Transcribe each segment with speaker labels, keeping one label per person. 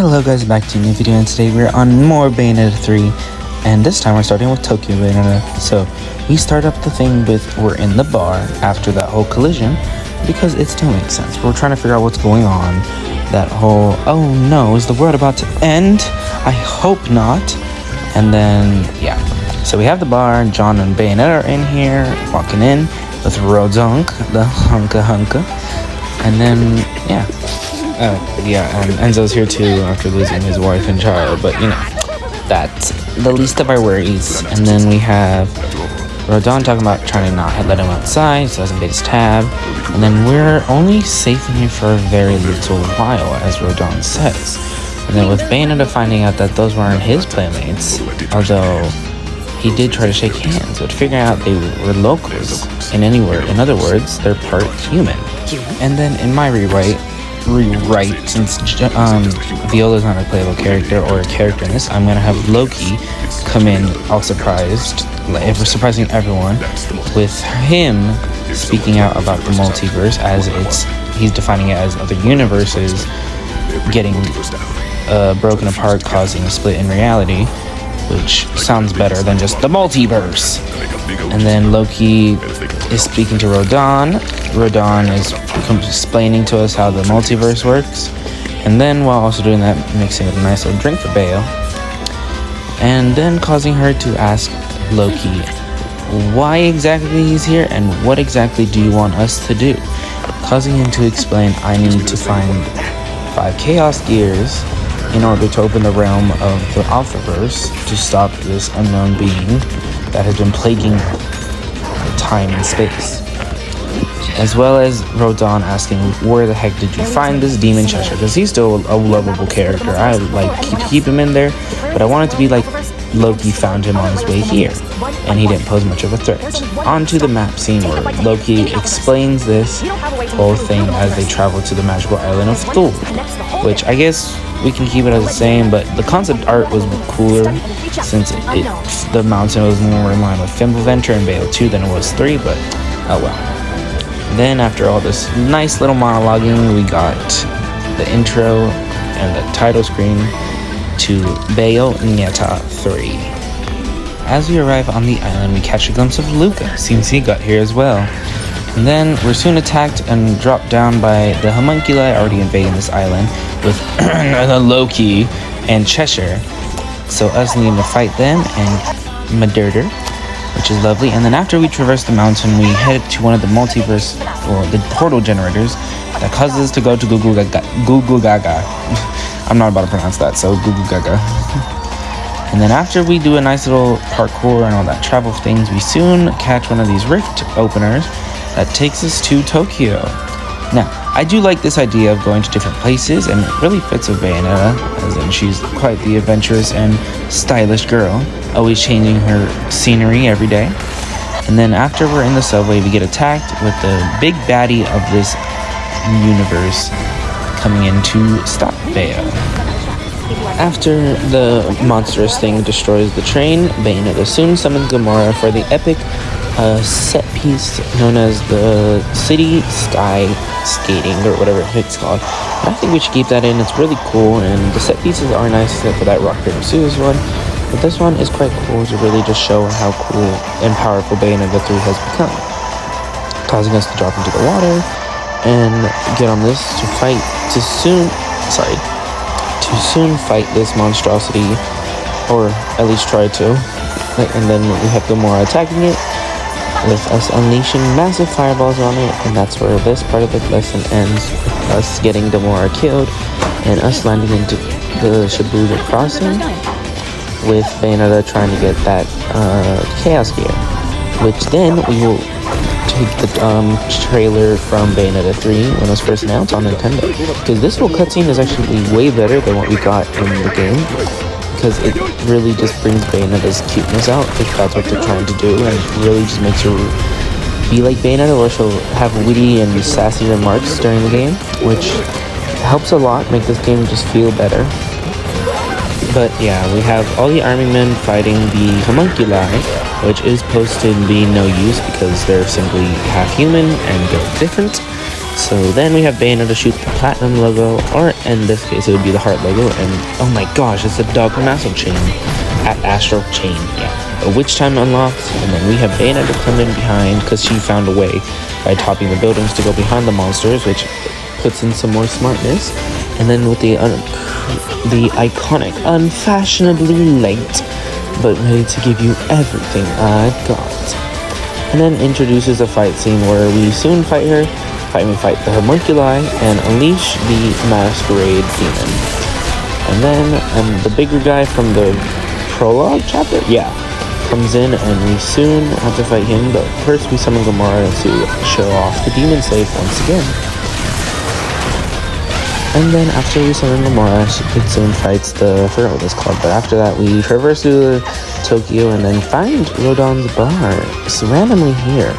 Speaker 1: Hello guys, back to a new video, and today we're on more Bayonetta 3, and this time we're starting with Tokyo Bayonetta. So we start up the thing with we're in the bar after that whole collision, because it still makes sense. We're trying to figure out what's going on. That whole, oh no, is the world about to end? I hope not. And then, yeah. So we have the bar, Jeanne and Bayonetta are in here, walking in with Rodonk, the hunka. And then, yeah. And Enzo's here too after losing his wife and child, but you know, that's the least of our worries. And then we have Rodon talking about trying to not let him outside so he doesn't get his tab. And then we're only safe in here for a very little while, as Rodon says. And then with Bayonetta finding out that those weren't his playmates, although he did try to shake hands, but figuring out they were locals in other words, they're part human. And then in my rewrite, since Viola's not a playable character or a character in this, I'm gonna have Loki come in all surprised, surprising everyone, with him speaking out about the multiverse as he's defining it as other universes getting broken apart, causing a split in reality, which sounds better than just the multiverse. And then Loki is speaking to Rodon. Rodon is explaining to us how the multiverse works, and then while also doing that, mixing with a nice little drink for Bayo, and then causing her to ask Loki why exactly he's here and what exactly do you want us to do, causing him to explain, I need to find 5 Chaos Gears in order to open the realm of the Alphaverse to stop this unknown being that has been plaguing time and space. As well as Rodon asking, where the heck did you find this demon Cheshire? Because he's still a lovable character. I like keep him in there, but I want it to be like Loki found him on his way here, and he didn't pose much of a threat. On to the map scene where Loki explains this whole thing as they travel to the magical island of Thule, which I guess we can keep it as the same, but the concept art was cooler since the mountain was more in line with Fimble Venture and Bayo 2 than it was 3, but oh well. Then after all this nice little monologuing, we got the intro and the title screen to Bayonetta 3. As we arrive on the island, we catch a glimpse of Luca, since he got here as well. And then we're soon attacked and dropped down by the homunculi already invading this island with Loki and Cheshire. So us needing to fight them and murder, which is lovely. And then after we traverse the mountain, we head to one of the multiverse, or the portal generators that causes us to go to Goo Goo Gaga. I'm not about to pronounce that, so Goo Goo Gaga. And then after we do a nice little parkour and all that travel things, we soon catch one of these rift openers that takes us to Tokyo. Now, I do like this idea of going to different places, and it really fits with Bayonetta, as in she's quite the adventurous and stylish girl, always changing her scenery every day. And then after we're in the subway, we get attacked with the big baddie of this universe coming in to stop Bayo. After the monstrous thing destroys the train, Bayonetta soon summons Gamora for the epic set piece known as the City Sky Skating, or whatever it's called. But I think we should keep that in. It's really cool, and the set pieces are nice except for that rock paper scissors one. But this one is quite cool to really just show how cool and powerful Bayonetta 3 has become, causing us to drop into the water and get on this to soon fight this monstrosity, or at least try to. And then we have Gamora attacking it, with us unleashing massive fireballs on it, and that's where this part of the lesson ends, with us getting Gamora killed and us landing into the Shibuya crossing with Bayonetta trying to get that Chaos Gear, which then we will take the trailer from Bayonetta 3 when it was first announced on Nintendo, because this little cutscene is actually way better than what we got in the game, because it really just brings Bayonetta's cuteness out, if that's what they're trying to do, and really just makes her be like Bayonetta, where she'll have witty and sassy remarks during the game, which helps a lot make this game just feel better. But yeah, we have all the army men fighting the homunculi, which is supposed to be no use because they're simply half human and they're different. So then we have Bayonetta shoot the platinum logo, or in this case it would be the heart logo, and oh my gosh, it's a Dog Muscle chain at Astral Chain, yeah. A Witch Time unlocks, and then we have Bayonetta come in behind because she found a way by topping the buildings to go behind the monsters, which puts in some more smartness. And then with the iconic, unfashionably late, but ready to give you everything I've got. And then introduces a fight scene where we soon fight her, fight the homunculi, and unleash the masquerade demon. And then the bigger guy from the prologue chapter, comes in, and we soon have to fight him, but first we summon Gamora to show off the demon slave once again. And then after we summon Gamora, it soon fights I forgot what it's called, but after that we traverse through Tokyo and then find Rodon's bar, randomly here.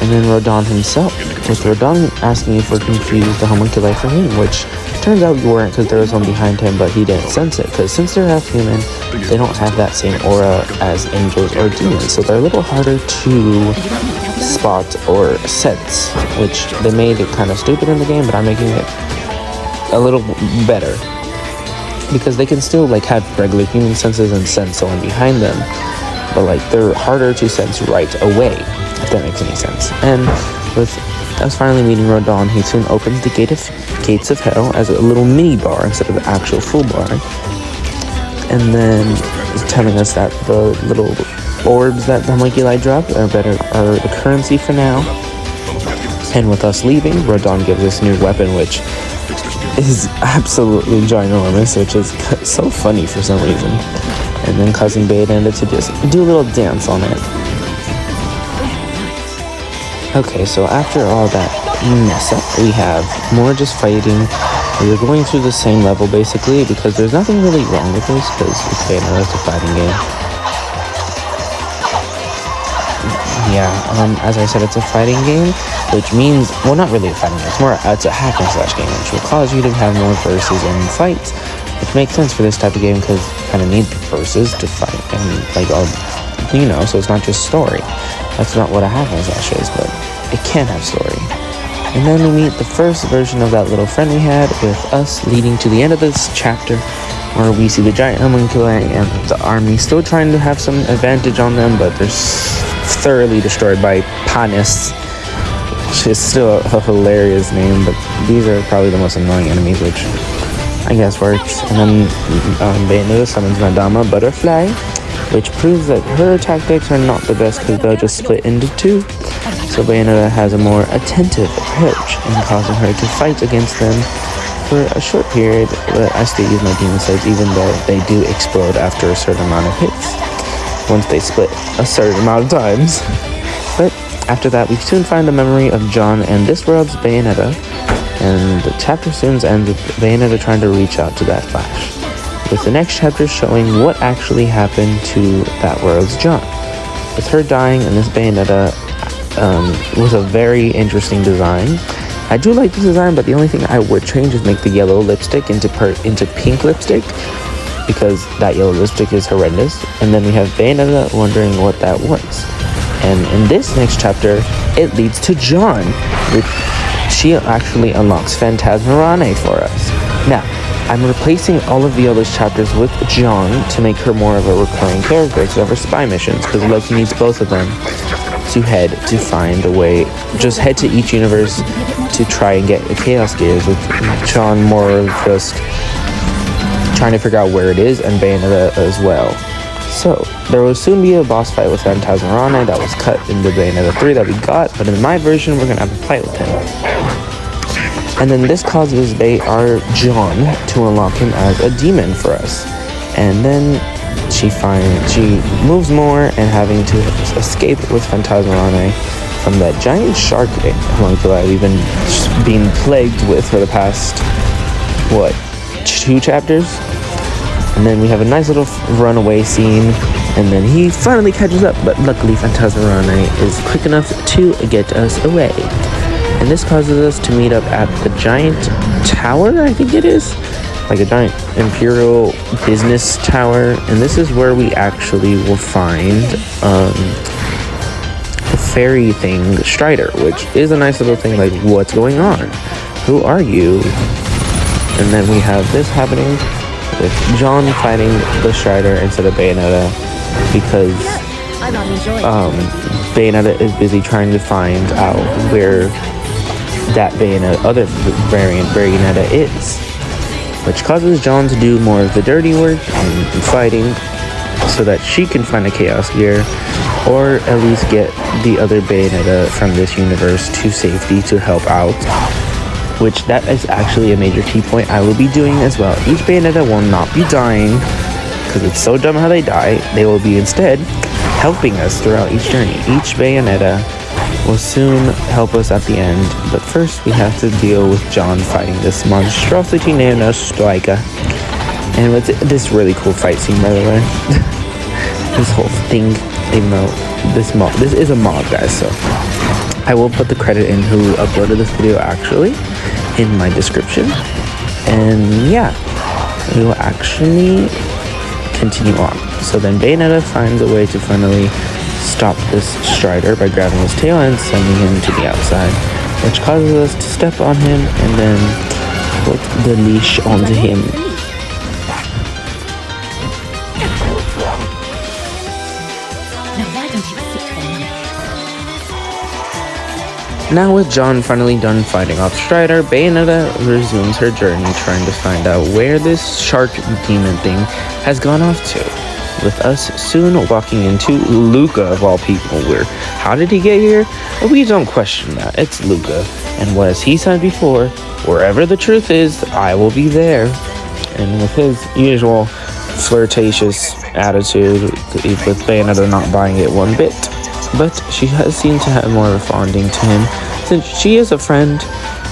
Speaker 1: And then Rodon himself, with Rodon asking if we're confused the homunculi for him, which turns out we weren't because there was one behind him, but he didn't sense it, because since they're half human, they don't have that same aura as angels or demons, so they're a little harder to spot or sense, which they made it kind of stupid in the game, but I'm making it a little better, because they can still like have regular human senses and sense someone behind them, but like they're harder to sense right away, if that makes any sense. And with us finally meeting Rodon, he soon opens the gates of hell as a little mini bar instead of the actual full bar, and then telling us that the little orbs that the homunculi drop are the currency for now. And with us leaving, Rodon gives us a new weapon, which is absolutely ginormous, which is so funny for some reason, and then causing Bayonetta to just do a little dance on it. Okay, so after all that mess up, we have more just fighting. We're going through the same level basically, because there's nothing really wrong with this, because it's Bayonetta, it's a fighting game. As I said, it's a fighting game, which means, well, not really a fighting game, it's a hack and slash game, which will cause you to have more verses and fights, which makes sense for this type of game, because you kind of need verses to fight, and so it's not just story. That's not what a hack and slash is, but it can have story. And then we meet the first version of that little friend we had, with us leading to the end of this chapter, where we see the giant homunculi and the army still trying to have some advantage on them, but they're thoroughly destroyed by Panis, which is still a hilarious name, but these are probably the most annoying enemies, which I guess works. And then Bayonetta summons Madama Butterfly, which proves that her tactics are not the best, because they'll just split into two. So Bayonetta has a more attentive approach in causing her to fight against them for a short period, but I still use my demon slaves even though they do explode after a certain amount of hits, once they split a certain amount of times. But after that, we soon find the memory of Jeanne and this world's Bayonetta, and the chapter soon ends with Bayonetta trying to reach out to that Flash, with the next chapter showing what actually happened to that world's Jeanne, with her dying, and this Bayonetta was a very interesting design. I do like the design, but the only thing I would change is make the yellow lipstick into pink lipstick, because that yellow lipstick is horrendous. And then we have Bayonetta wondering what that was. And in this next chapter, it leads to Jeanne, which she actually unlocks Phantasmarane for us. Now, I'm replacing all of the other chapters with Jeanne to make her more of a recurring character to have her spy missions, because Loki needs both of them to find a way, just head to each universe to try and get the Chaos Gears, with Jeanne more of just trying to figure out where it is, and Bayonetta as well. So, there will soon be a boss fight with Phantasmarane that was cut in the Bayonetta 3 that we got, but in my version, we're gonna have a fight with him. And then this causes our Jeanne to unlock him as a demon for us. And then she moves more, and having to escape with Phantasmarane from that giant shark homunculi we've been being plagued with for the past, 2 chapters? And then we have a nice little runaway scene, and then he finally catches up, but luckily Phantasmarane is quick enough to get us away. And this causes us to meet up at the giant tower, I think it is, like a giant imperial business tower, and this is where we actually will find fairy thing, Strider, which is a nice little thing, like, what's going on? Who are you? And then we have this happening with Jeanne fighting the Strider instead of Bayonetta, because Bayonetta is busy trying to find out where that other variant Bayonetta is, which causes Jeanne to do more of the dirty work and fighting so that she can find a Chaos Gear, or at least get the other Bayonetta from this universe to safety to help out, which that is actually a major key point I will be doing as well. Each Bayonetta will not be dying, because it's so dumb how they die. They will be instead helping us throughout each journey. Each Bayonetta will soon help us at the end, but first we have to deal with Jeanne fighting this monstrosity named Striker. And with this really cool fight scene, by the way. This whole thing, even though this is a mod, guys, so I will put the credit in who uploaded this video actually in my description. And yeah, we will actually continue on. So then Bayonetta finds a way to finally stop this Strider by grabbing his tail and sending him to the outside, which causes us to step on him and then put the leash onto him. Now with Jeanne finally done fighting off Strider, Bayonetta resumes her journey trying to find out where this shark demon thing has gone off to, with us soon walking into Luca of all people. How did he get here? We don't question that, it's Luca, and what as he said before, wherever the truth is, I will be there. And with his usual flirtatious attitude, with Bayonetta not buying it one bit, but she has seemed to have more of a bonding to him, since she is a friend,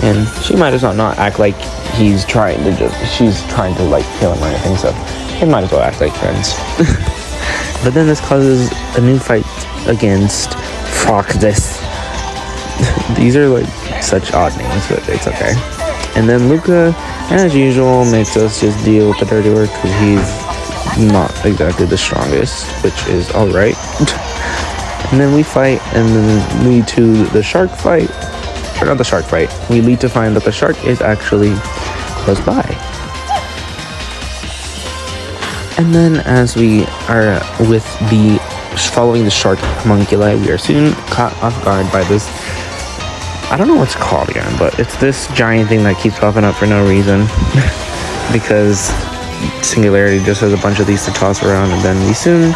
Speaker 1: and she might as well not act like she's trying to like kill him or anything, so they might as well act like friends. But then this causes a new fight against this. These are like such odd names, but it's okay. And then Luca, as usual, makes us just deal with the dirty work, because he's not exactly the strongest, which is alright. And then we fight, and then lead to the shark fight. Or not the shark fight. We lead to find that the shark is actually close by. And then as we are following the shark homunculi, we are soon caught off guard by this, I don't know what's called again, but it's this giant thing that keeps popping up for no reason. Because Singularity just has a bunch of these to toss around, and then we soon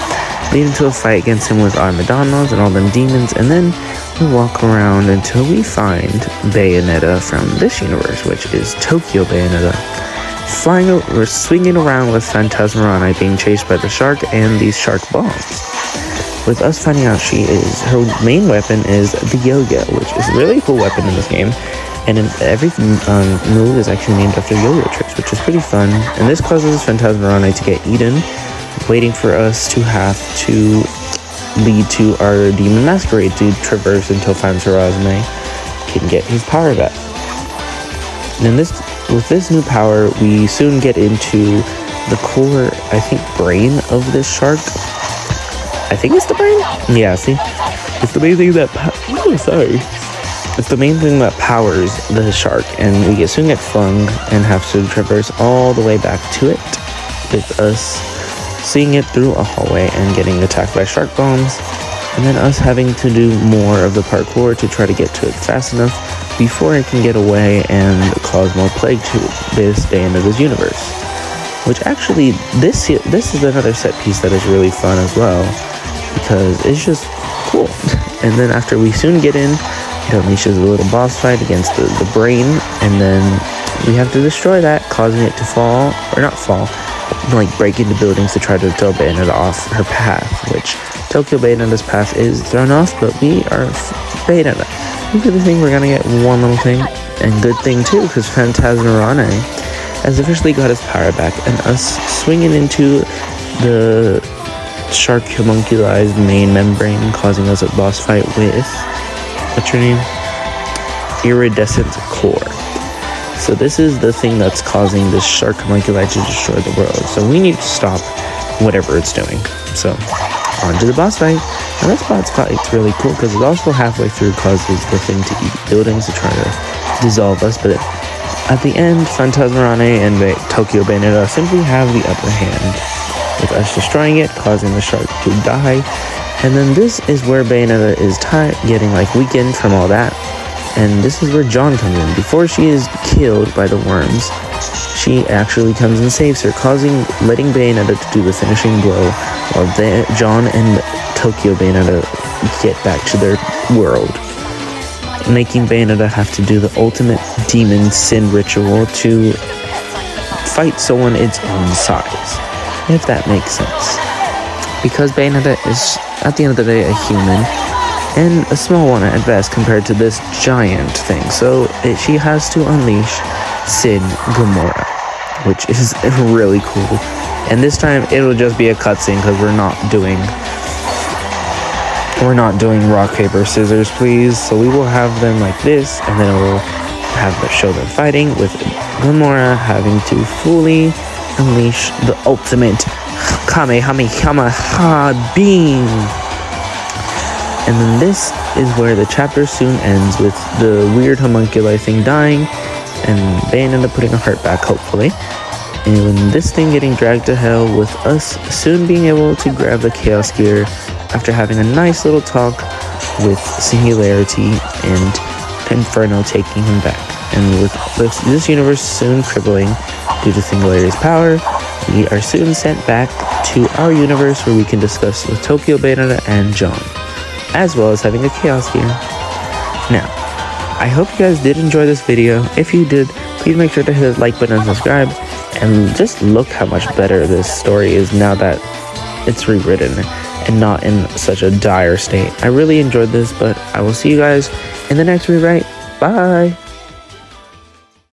Speaker 1: lead into a fight against him with our Madonnas and all them demons, and then we walk around until we find Bayonetta from this universe, which is Tokyo Bayonetta, swinging around with Phantasmarani being chased by the shark and these shark bombs. With us finding out her main weapon is the yo-yo, which is a really cool weapon in this game. And every move is actually named after yo-yo tricks, which is pretty fun. And this causes Phantasmarani to get eaten, waiting for us to have to lead to our Demon Masquerade to traverse until Phantasmarani can get his power back. And with this new power, we soon get into the core, I think, brain of this shark. I think it's the brain? Yeah, see? It's the main thing that... It's the main thing that powers the shark, and we soon get flung and have to traverse all the way back to it, with us seeing it through a hallway and getting attacked by shark bombs, and then us having to do more of the parkour to try to get to it fast enough before it can get away and cause more plague to this day into this universe. Which actually, this is another set piece that is really fun as well, because it's just cool. And then after we soon get in, it unleashes a little boss fight against the brain, and then we have to destroy that, causing it to fall, or not fall, like break into buildings to try to throw Bayonetta off her path, which Tokyo Bayonetta's path is thrown off, but we are Bayonetta. We really think we're gonna get one little thing, and good thing too, because Phantasmarani has officially got his power back, and us swinging into the shark homunculi's main membrane, causing us a boss fight with, what's her name? Iridescent Core. So this is the thing that's causing this shark homunculi to destroy the world. So we need to stop whatever it's doing. So on to the boss fight. Now this boss fight's really cool because it also halfway through causes the thing to eat buildings to try to dissolve us, but at the end, Phantasmarane and Tokyo Bayonetta simply have the upper hand, with us destroying it, causing the shark to die. And then this is where Bayonetta is getting like weakened from all that. And this is where Jeanne comes in. Before she is killed by the worms, she actually comes and saves her, letting Bayonetta to do the finishing blow while Jeanne and Tokyo Bayonetta get back to their world, making Bayonetta have to do the ultimate demon sin ritual to fight someone its own size, if that makes sense. Because Bayonetta is, at the end of the day, a human, and a small one at best compared to this giant thing, so she has to unleash Sin Gamora, which is really cool. And this time it'll just be a cutscene because we're not doing rock paper scissors, please. So we will have them like this, and then it will show them fighting with Gamora having to fully unleash the ultimate Kamehameha beam. And then this is where the chapter soon ends, with the weird homunculi thing dying and Bayonetta putting her heart back, hopefully. And when this thing getting dragged to hell, with us soon being able to grab the Chaos Gear after having a nice little talk with Singularity and Inferno taking him back. And with this universe soon crippling due to Singularity's power, we are soon sent back to our universe where we can discuss with Tokyo Bayonetta and Jeanne, as well as having a Chaos Gear. Now, I hope you guys did enjoy this video. If you did, please make sure to hit the like button and subscribe. And just look how much better this story is now that it's rewritten and not in such a dire state. I really enjoyed this, but I will see you guys in the next rewrite. Bye!